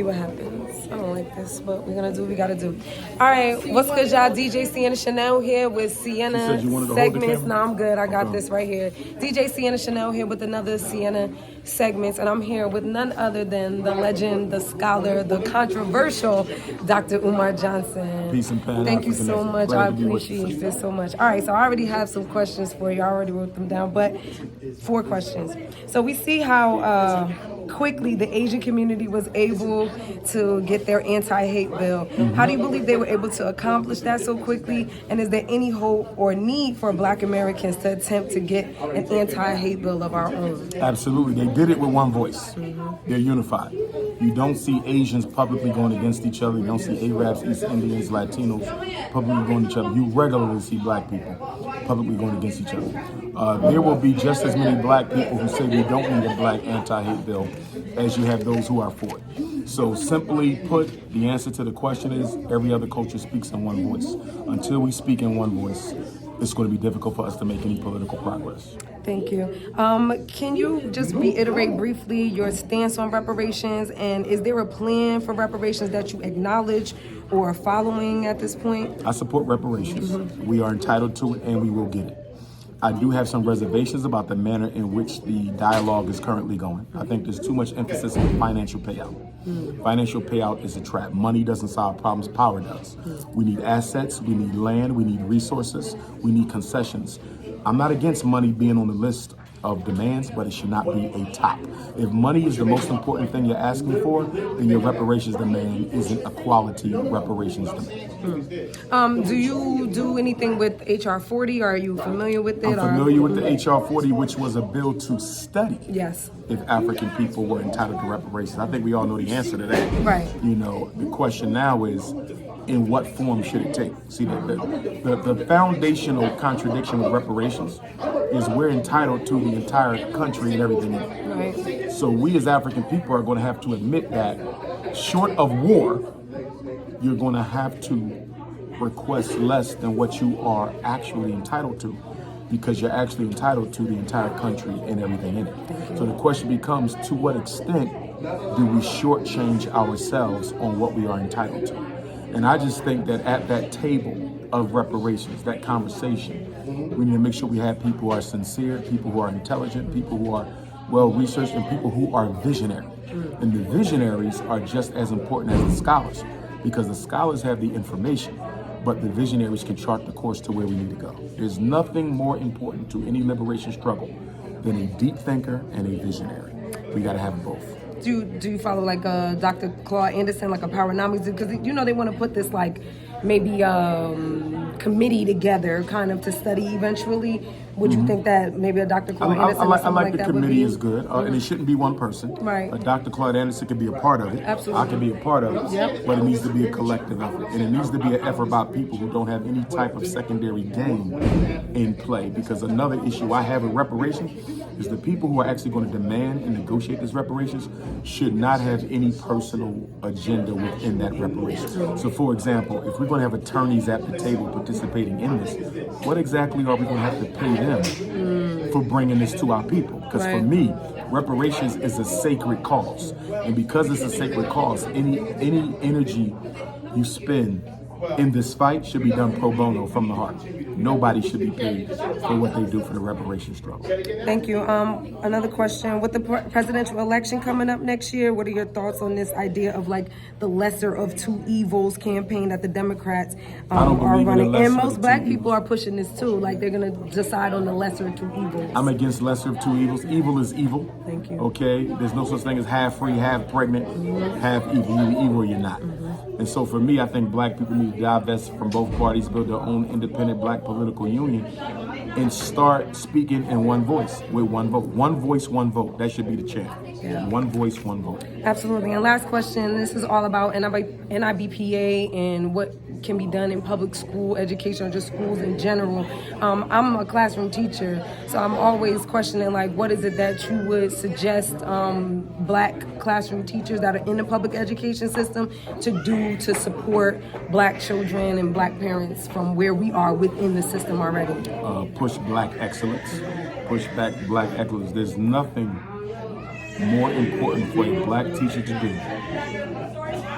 See what happens. I don't like this, but we're gonna do what we gotta do. All right, what's good, y'all? DJ Sienna Chanel here with Sienna segments. No, I'm good. I got this right here. DJ Sienna Chanel here with another Sienna segments, and I'm here with none other than the legend, the scholar, the controversial Dr. Umar Johnson. Peace and pan. Thank you so much. I appreciate this so much. All right, so I already have some questions for you. I already wrote them down, but 4 questions. So we see how quickly the Asian community was able to get their anti-hate bill. How do you believe they were able to accomplish that so quickly? And is there any hope or need for Black Americans to attempt to get an anti-hate bill of our own? Absolutely. They did it with one voice. They're unified. You don't see Asians publicly going against each other. You don't see Arabs, East Indians, Latinos publicly going against each other. You regularly see Black people publicly going against each other. There will be just as many Black people who say we don't need a Black anti-hate bill as you have those who are for it. So simply put, the answer to the question is every other culture speaks in one voice. Until we speak in one voice, it's going to be difficult for us to make any political progress. Thank you. Can you just reiterate briefly your stance on reparations, and is there a plan for reparations that you acknowledge or are following at this point? I support reparations. We are entitled to it and we will get it. I do have some reservations about the manner in which the dialogue is currently going. I think there's too much emphasis on financial payout. Financial payout is a trap. Money doesn't solve problems, power does. We need assets, we need land, we need resources, we need concessions. I'm not against money being on the list of demands, but it should not be a top. If money is the most important thing you're asking for, then your reparations demand isn't a quality reparations demand. Do you do anything with HR 40? Are you familiar with it? I'm familiar with the HR 40, which was a bill to study yes. if African people were entitled to reparations. I think we all know the answer to that. Right. You know, the question now is, in what form should it take? See, the foundational contradiction with reparations is we're entitled to the entire country and everything in it. Right. So we as African people are going to have to admit that short of war, you're going to have to request less than what you are actually entitled to, because you're actually entitled to the entire country and everything in it. So the question becomes, to what extent do we shortchange ourselves on what we are entitled to? And I just think that at that table of reparations, that conversation, we need to make sure we have people who are sincere, people who are intelligent, people who are well-researched, and people who are visionary. And the visionaries are just as important as the scholars, because the scholars have the information, but the visionaries can chart the course to where we need to go. There's nothing more important to any liberation struggle than a deep thinker and a visionary. We got to have both. Do you follow like Dr. Claude Anderson, like a Powernomics? Because you know they want to put this like maybe committee together, kind of to study eventually. Would you think that maybe a Dr. Claude Anderson or something like that would be? I like the committee is good, and it shouldn't be one person. Right. Dr. Claude Anderson could be a part of it. Absolutely. I can be a part of it. Yep. But it needs to be a collective effort, and it needs to be an effort by people who don't have any type of secondary gain in play. Because another issue I have with reparations is the people who are actually going to demand and negotiate this reparations should not have any personal agenda within that reparations. So, for example, if we're going to have attorneys at the table participating in this, what exactly are we going to have to pay them for bringing this to our people? Because for me, reparations is a sacred cause, and because it's a sacred cause, any energy you spend in this fight should be done pro bono, from the heart. Nobody should be paid for what they do for the reparations struggle. Thank you. Another question. With the presidential election coming up next year, what are your thoughts on this idea of like the lesser of two evils campaign that the Democrats are running? And most Black people are pushing this too. Like they're going to decide on the lesser of two evils. I'm against lesser of two evils. Evil is evil. Thank you. Okay? There's no such thing as half free, half pregnant, half evil. You're evil or you're not. And so for me, I think Black people need to divest from both parties, build their own independent Black political union, and start speaking in one voice, with one vote. One voice, one vote. That should be the chant. Yeah. One voice, one vote. Absolutely. And last question, this is all about NIBPA and what can be done in public school education or just schools in general. I'm a classroom teacher, so I'm always questioning, like, what is it that you would suggest Black classroom teachers that are in the public education system to do to support Black children and Black parents from where we are within the system already? Push Black excellence. Push back Black excellence. There's nothing more important for a Black teacher to do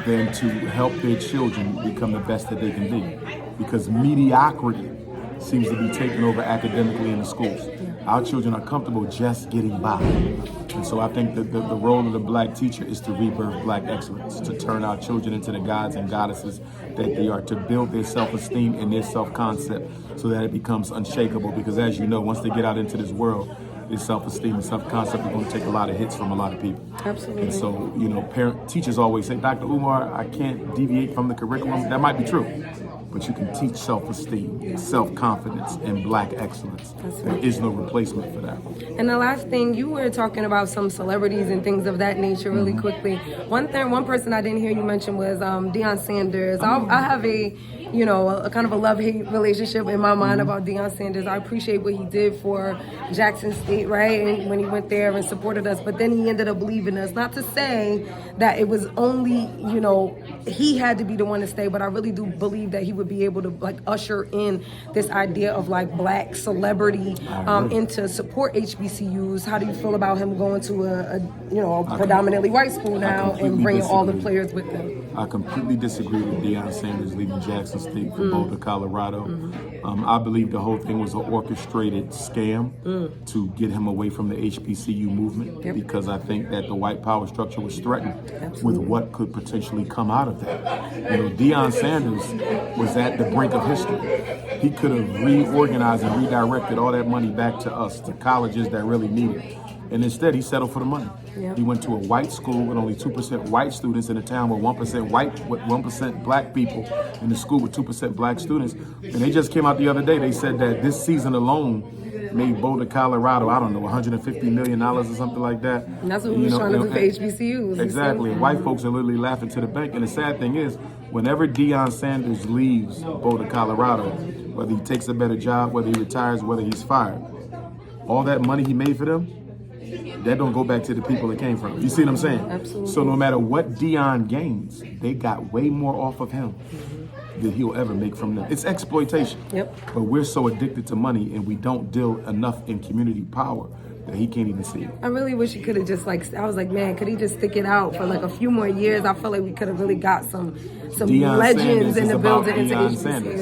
than to help their children become the best that they can be. Because mediocrity seems to be taking over academically in the schools. Our children are comfortable just getting by. And so I think that the role of the black teacher is to rebirth black excellence, to turn our children into the gods and goddesses that they are, to build their self-esteem and their self-concept so that it becomes unshakable. Because as you know, once they get out into this world, their self-esteem and self-concept are going to take a lot of hits from a lot of people. Absolutely. And so, teachers always say, Dr. Umar, I can't deviate from the curriculum. That might be true. But you can teach self-esteem, self-confidence, and black excellence. There is no replacement for that. And the last thing, you were talking about some celebrities and things of that nature really quickly. One person I didn't hear you mention was Deion Sanders. I have a kind of a love-hate relationship in my mind about Deion Sanders. I appreciate what he did for Jackson State, right? And when he went there and supported us, but then he ended up leaving us. Not to say that it was only, he had to be the one to stay, but I really do believe that he would be able to usher in this idea of black celebrity and to support HBCUs. How do you feel about him going to a predominantly white school now and bringing all the players with him? I completely disagree with Deion Sanders leaving Jackson State for Boulder, Colorado. I believe the whole thing was an orchestrated scam to get him away from the HBCU movement because I think that the white power structure was threatened with what could potentially come out of that. Deion Sanders was at the brink of history. He could have reorganized and redirected all that money back to us, to colleges that really need it. And instead, he settled for the money. Yep. He went to a white school with only 2% white students in a town with 1% white, with 1% black people in the school with 2% black students. And they just came out the other day. They said that this season alone made Boulder, Colorado, I don't know, $150 million or something like that. And that's what we were trying to do for HBCUs. Exactly. And white folks are literally laughing to the bank. And the sad thing is, whenever Deion Sanders leaves Boulder, Colorado, whether he takes a better job, whether he retires, whether he's fired, all that money he made for them, that don't go back to the people it came from. You see what I'm saying? Absolutely. So no matter what Deion gains, they got way more off of him than he'll ever make from them. It's exploitation. Yep. But we're so addicted to money and we don't deal enough in community power that he can't even see it. I really wish he could have just I was like, man, could he just stick it out for a few more years? I feel like we could have really got some Deion legends in the building into Deion HBCUs. Sanders.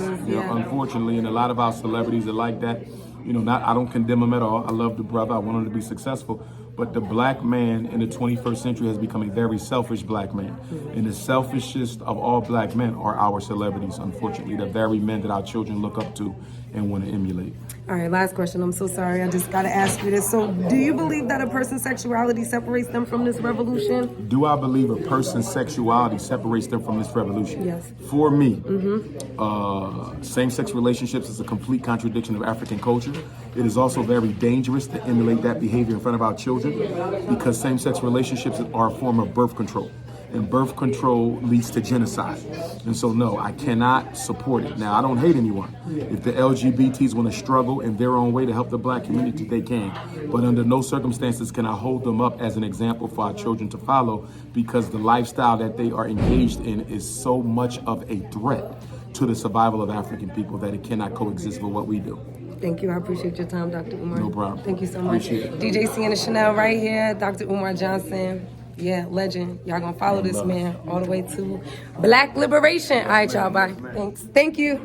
Unfortunately, and a lot of our celebrities are like that. I don't condemn him at all. I love the brother. I want him to be successful. But the black man in the 21st century has become a very selfish black man. And the selfishest of all black men are our celebrities, unfortunately. The very men that our children look up to and want to emulate. All right, last question. I'm so sorry. I just got to ask you this. So do you believe that a person's sexuality separates them from this revolution? Do I believe a person's sexuality separates them from this revolution? Yes. For me, same-sex relationships is a complete contradiction of African culture. It is also very dangerous to emulate that behavior in front of our children because same-sex relationships are a form of birth control. And birth control leads to genocide. And so, no, I cannot support it. Now, I don't hate anyone. If the LGBTs want to struggle in their own way to help the black community, they can. But under no circumstances can I hold them up as an example for our children to follow because the lifestyle that they are engaged in is so much of a threat to the survival of African people that it cannot coexist with what we do. Thank you. I appreciate your time, Dr. Umar. No problem. Thank you so much. DJ Sienna Chanel right here, Dr. Umar Johnson. Yeah, legend. Y'all gonna follow this man all the way to Black liberation. All right, y'all. Bye. Thanks. Thank you.